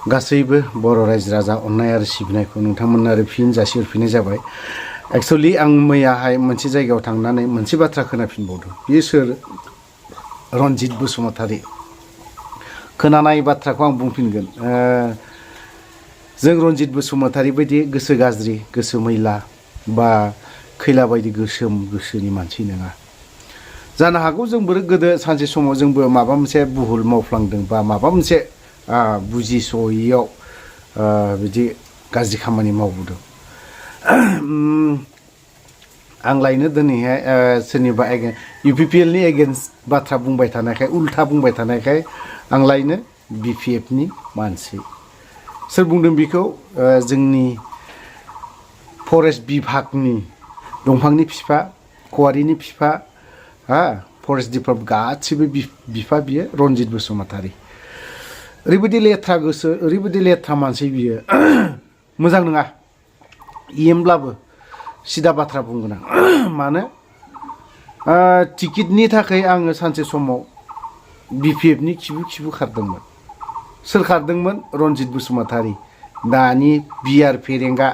गासैबो बर' रायजो राजा अननाय आरो सिबिनायखौ नोंथांमोननो आरो फिन जासिहरफिननाय जाबाय। एक्चुअली आं मैयाहाय मोनसे जायगायाव थांनानै मोनसे बाथ्रा खोनाफिनबावदों। बियो सोर? रनजित बसुमतारी। खोनानाय बाथ्राखौ आं बुंफिनगोन। जों रनजित बसुमतारी बायदि गोसो गाज्रि, गोसो मैला बा खैला बायदि गोसोम गोसोनि मानसि नङा। जानो हागौ जोंबो गोदो सानसे समाव जोंबो माबा मोनसे भुल मावफ्लांदों बा माबा मोनसे बुजिस'यैयाव बिदि गाज्रि खामानि मावबोदों। आं लायनो दिनैहाय सोरनिबा UPPLनि एगेन्स्ट बाथ्रा बुंबाय थानायखाय, उल्था बुंबाय थानायखाय आं लायनो BPFनि मानसि। सोर बुंदों बेखौ? जोंनि फरेस्ट बिभागनि दंफांनि बिफा, खवारिनि बिफा, फरेस्ट दिपार्टमेन्ट गासिबो बिफा बियो रनजित बसुमतारी। ओरैबायदि लेथ्रा गोसो, ओरैबायदि लेथ्रा मानसि बियो। मोजां नङा इयुनब्लाबो सिदा बाथ्रा बुंगोन आं। मानो? टिकेटनि थाखाय आङो सानसे समाव BPFनि खिबु खारदोंमोन। सोर खारदोंमोन? रनजित बसुमतारी। दानि बिआर फेरेंगा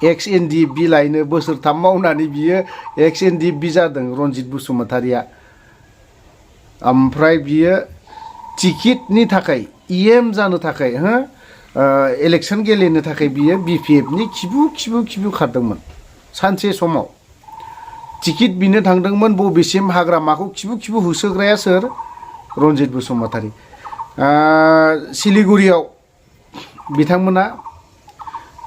एक्स NDFB लायनो बोसोरथाम मावनानै बियो एक्स NDFB जादों रनजित बसुमतारीया। ओमफ्राय बियो टिकेटनि थाखाय EM जानो थाखाय इलेक्सन गेलेनो थाखाय बियो BPFनि खिबु खारदोंमोन। सानसे समाव टिकेट बिनो थांदोंमोन। बबेसिम? हाग्रामाखौ खिबु होसोग्राया सोर? रनजित बसुमतारी। सिलिगुरियाव बिथांमोना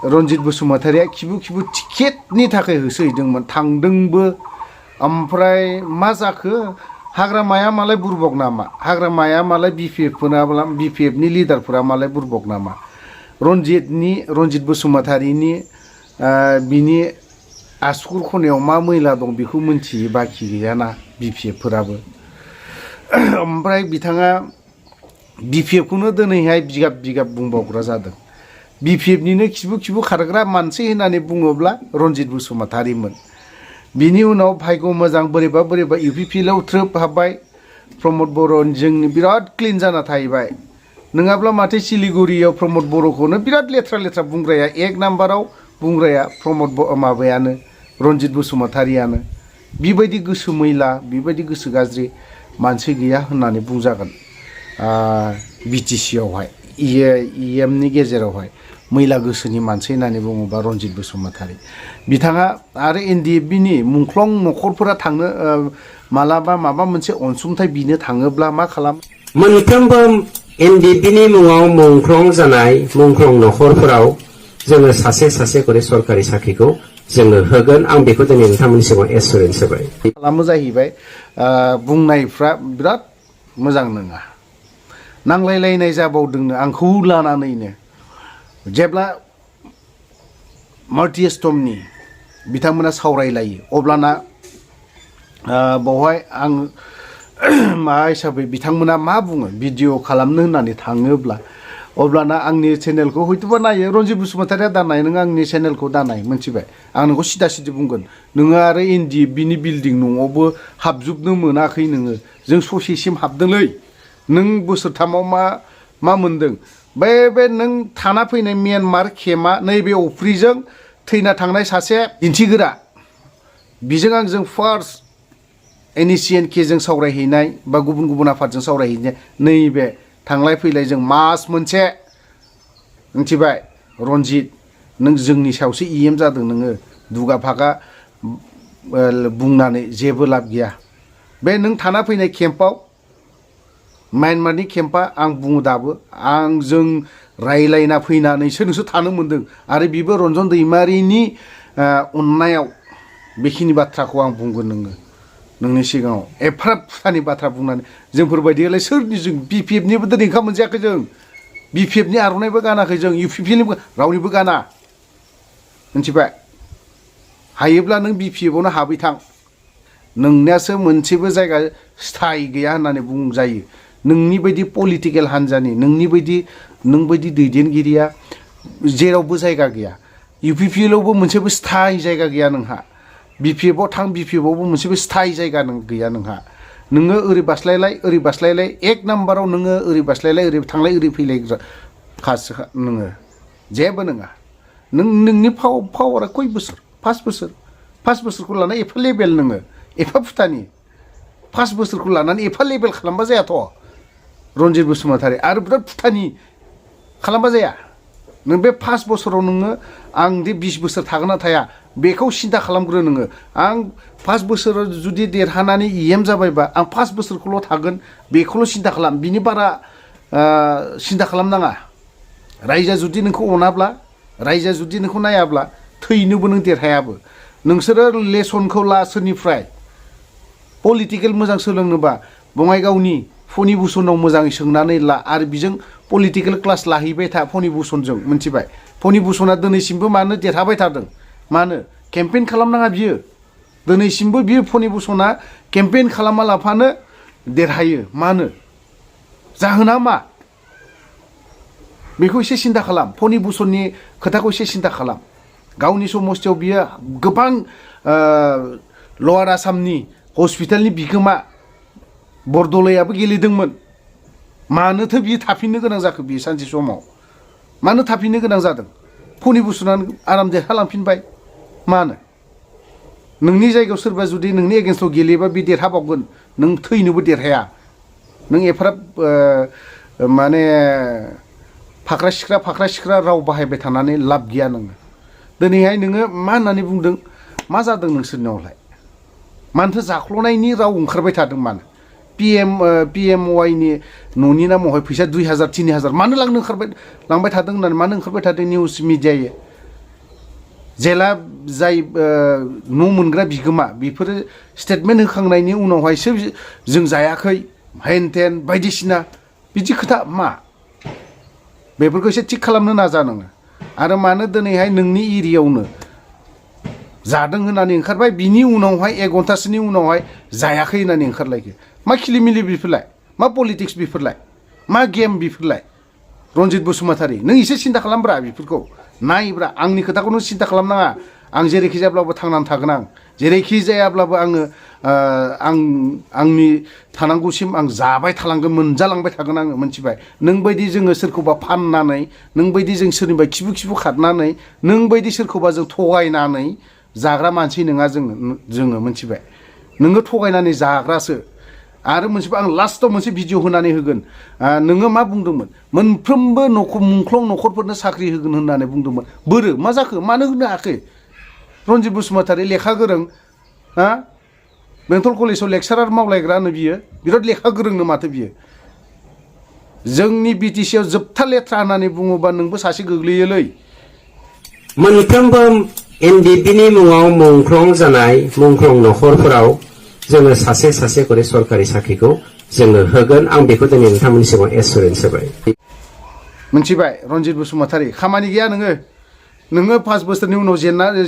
रनजित बसुमतारीया खिबु टिकेटनि थाखाय होसोहैदोंमोन, थांदोंबो। ओमफ्राय मा जाखो? हाग्रामाया मालाय बुरबक नामा? हाग्रामाया मालाय BPFनि लिडारफोरा मालाय बुरबक नामा? रनजित बसुमतारीनि बिनि आसुगुर खनायाव मा मैला दं बेखौ मिन्थियो बाखि गैयाना BPFफोराबो। ओमफ्राय बिथाङा BPFखौनो दिनैहाय बिगाब बुंबावग्रा जादों। BPFनिनो खिबु खारग्रा मानसि होननानै बुङोब्ला रनजित बसुमतारीमोन। बिनि उनाव भाग्य मोजां बोरैबा UPPLआव ट्रोप हाबबाय। प्रमद बर' जोंनि बिराद क्लिन जाना थाहैबाय। नङाब्ला माथो सिलिगुरियाव प्रमद बर'खौनो बिराद लेथ्रा बुंग्राया, एक नाम्बाराव बुंग्राया माबायानो रनजित बसुमतारीयानो। बिबायदि गोसो मैला, बिबायदि गोसो गाज्रि मानसि गैया होननानै बुंजागोन BTCआवहाय, EMनि गेजेरावहाय मैला गोसोनि मानसि होननानै बुङोबा रनजित बसुमतारी। बिथाङा आरो NDFBनि मुंख्लं नखरफोरा थांनो मालाबा माबा मोनसे अनसुंथाइ बिनो थाङोब्ला मा खालाम? मोनफ्रोमबो NDFBनि मुङाव मुंख्लं जानाय मुंख्लं नखरफोराव जोङो सासे करि सरकारि साख्रिखौ जोङो होगोन। आं बेखौ दिनै नोंथांमोननि सिगाङाव एसुरेन्स होबाय। खालामो जाहैबाय बुंनायफ्रा बिराद मोजां नङा। नांलायलायनाय जाबावदोंनो आंखौ लानानैनो। जेब्ला माल्टिएस्टमनि बिथांमोना सावरायलायो अब्लाना बावहाय आं मा हिसाबै बिथांमोना मा बुङो? भिडिअ खालामनो होननानै थाङोब्ला अब्लाना आंनि चेनेलखौ हयथ'बा नायो। रनजित बसुमतारीया दानाय, नों आंनि चेनेलखौ दानाय, मोनथिबाय? आं नोंखौ सिदा बुंगोन। नोङो आरो NDFBनि बिल्डिं न'आवबो हाबजोबनो मोनाखै नोङो। जों ससेसिम हाबदोंलै। नों बोसोरथामाव मा मोनदों? बे नों थाना फैनाय म्यानमार केम्पआ नैबे अफ्रिजों थैना थांनाय सासे दिन्थिग्रा, बिजों आंजों फार्स्ट NECN जों सावरायहैनाय बा गुबुन आफादजों सावरायहैनाय, नैबे थांलाय फैलाय जों मास मोनसे, मिथिबाय? रनजित, नों जोंनि सायावसो EM जादों। नोङो दुगा भागा बुंनानै जेबो लाब गैया। बे नों थाना फैनाय केम्पआव, म्यानमारनि केम्पआ, आं बुङो दाबो, आंजों रायलायना फैनानैसो नोंसोर थानो मोन्दों। आरो बिबो रन्जन दैमारिनि अननायाव बेखिनि बाथ्राखौ आं बुंगोन नोंनि सिगाङाव। एफाराब फुसानि बाथ्रा बुंनानै जोंफोरबायदियालाय सोरनि? जों BPFनिबो दिनै ओंखाम मोनजायाखै जों। BPFनि आर'नाइबो गानाखै जों। UPPLनिबो रावनिबो गाना, मिथिबाय? हायोब्ला नों BPFआवनो हाबै थां। नोंनियासो मोनसेबो जायगा स्थायि गैया होननानै बुंजायो। नोंनि बायदि पलिटिकेल हान्जानि, नों बायदि दैदेनगिरिया जेरावबो जायगा गैया। UPPLआवबो मोनसेबो स्थायि जायगा गैया नोंहा। BPFआव थां, BPFआवबो मोनसेबो स्थायि जायगा गैया नोंहा। नोङो ओरै बास्लायलाय एक नाम्बाराव नोङो ओरै बास्लायलाय ओरै थांलाय ओरै फैलाय खासो नोङो जेबो नङा नोंनि पावारा कय बोसोर 5 बोसोरखौ लाना एफा लेभेल नोङो एफा फुटानि 5 बोसोरखौ लानानै एफा लेभेल खालामबा जायाथ' रनजित बसुमतारी आरो बिराद फुटानि खालामबा जाया नों बे 5 बोसोराव नोङो आं दि 20 बोसोर थागोन ना थाया बेखौ सिन्था खालामग्रो नोङो आं 5 बोसोराव जुदि देरहानानै EM जाबायबा आं 5 बोसोरखौल' थागोन बेखौल' सिन्था खालाम बिनि बारा सिन्था खालामनाङा रायजोआ जुदि नोंखौ अनाब्ला रायजोआ जुदि नोंखौ नायाब्ला थैनोबो नों देरहायाबो नोंसोरो लेसनखौ ला सोरनिफ्राय पलिटिकेल मोजां सोलोंनोबा बङाइगावनि फनि भुसनाव मोजाङै सोंनानै ला आरो बिजों पलिटिकेल क्लास लाहैबाय था फनि भुसनजों मिथिबाय फनि भुसना दिनैसिमबो मानो देरहाबाय थादों मानो केम्पेइन खालामनाङा बियो दिनैसिमबो बियो फनि भुसना केम्पेइन खालामा लाफानो देरहायो मानो जाहोना मा बेखौ एसे सिन्था खालाम फनि भुसननि खोथाखौ एसे सिन्था खालाम गावनि समस्थियाव बियो गोबां लवार आसामनि हस्पिटालनि बिगोमा बरदलैयाबो गेलेदोंमोन मानोथो बियो थाफिननो गोनां जाखो बियो सानसे समाव मानो थाफिननो गोनां जादों फनि भुसनानो आराम देरहालांफिनबाय मानो नोंनि जायगायाव सोरबा जुदि नोंनि एगेन्स्टआव गेलेयोबा बे देरहाबावगोन नों थैनोबो देरहाया नों एफाराब माने फाख्रा सिख्रा राव बाहायबाय थानानै लाब गैया नोङो दिनैहाय नोङो मा होननानै बुंदों मा जादों नोंसोरनियावलाय मानोथो जाख्ल'नायनि राव ओंखारबाय थादों मानो PMY नि न'नि नामावहाय फैसा 2000 3000 मानो लांबाय थादों होननानै मानो ओंखारबाय थादों निउस मिडियायै जेला जाय न' मोनग्रा बिगोमा बेफोरो स्टेटमेन्ट होखांनायनि उनावहायसो जों जायाखै हेन टेन बायदिसिना बिदि खोथा मा बेफोरखौ एसे थिग खालामनो नाजा नोङो आरो मानो दिनैहाय नोंनि एरियायावनो जादों होननानै ओंखारबाय बिनि उनावहाय 1 घन्टासोनि उनावहाय जायाखै होननानै ओंखारलायखो मा खिलिमिलि बेफोरलाय मा पलिटिक्स बेफोरलाय मा गेम बेफोरलाय रनजित बसुमतारी नों एसे सिन्था खालामब्रा बेफोरखौ नायब्रा आंनि खोथाखौ नों सिन्था खालामनाङा आं जेरैखि जायाब्लाबो थांनानै थागोन आं जेरैखि जायाब्लाबो आङो आंनि थानांगौसिम आं जाबाय थालांगोन मोनजालांबाय थागोन आङो मिथिबाय नों बायदि जोङो सोरखौबा फाननानै नों बायदि जों सोरनिबा खिबु खारनानै नों बायदि सोरखौबा जों थगायनानै जाग्रा मानसि नङा जोङो मिथिबाय नोङो थगायनानै जाग्रासो आरो मोनसेबा आं लास्टआव मोनसे भिडिअ होनानै होगोन नोङो मा बुंदोंमोन मोनफ्रोमबो मुंख्लं न'खरफोरनो साख्रि होगोन होननानै बुंदोंमोन बोरो मा जाखो मानो होनो हायाखै रनजित बसुमतारी लेखा गोरों बेंटल कलेजाव लेक्सारार मावलायग्रानो बियो बिराद लेखा गोरोंनो माथो बियो जोंनि BTC आव जोबथा लेथ्रा होननानै बुङोबा नोंबो सासे गोग्लैयोलै मोनफ्रोमबो NDP नि मुङाव मुंख्लं जानाय मुंख्लं न'खरफोराव जोङो सासे करे सरकारि साख्रिखौ जोङो होगोन आं बेखौ दिनै नोंथांमोननि सिगाङाव एसुरेन्स होबाय मिथिबाय रनजित बसुमतारी खामानि गैया नोङो 5 बोसोरनि उनाव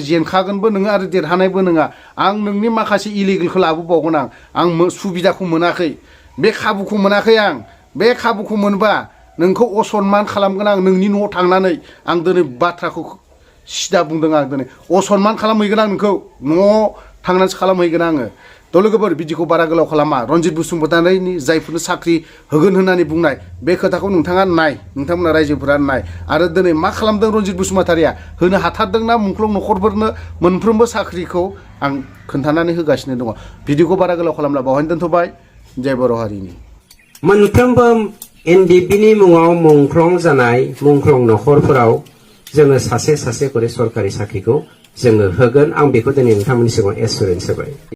जेनखागोनबो नोङो आरो देरहानायबो नङा आं नोंनि माखासे इलिगेलखौ लाबोबावगोन आं सुबिदाखौ मोनाखै बे खाबुखौ मोनाखै आं बे खाबुखौ मोनबा नोंखौ असनमान खालामगोन आं नोंनि न'आव थांनानै आं दिनै बाथ्राखौ सिदा बुंदों आं दिनै असनमान खालामहैगोन आं नोंखौ न'आव थांनानैसो खालामहैगोन आङो थ' लोगोफोर बिदिखौ बारा गोलाव खालामा रनजित बसुमतारीनि जायफोरनो साख्रि होगोन होननानै बुंनाय बे खोथाखौ नोंथाङा नोंथांमोना रायजोफोरा नाय आरो दिनै मा खालामदों रनजित बसुमतारीया होनो हाथारदोंना मुंख्लं न'खरफोरनो मोनफ्रोमबो साख्रिखौ आं खोन्थानानै होगासिनो दङ भिडिअखौ बारा गोलाव खालामला बावहायनो दोनथ'बाय जय बर' हारिनि मोनफ्रोमबो NDP नि मुङाव मुंख्लं जानाय मुंख्लं न'खरफोराव जोङो सासे करे सरकारि साख्रिखौ जोङो होगोन आं बेखौ दिनै नोंथांमोननि सिगाङाव एसुरेन्स होबाय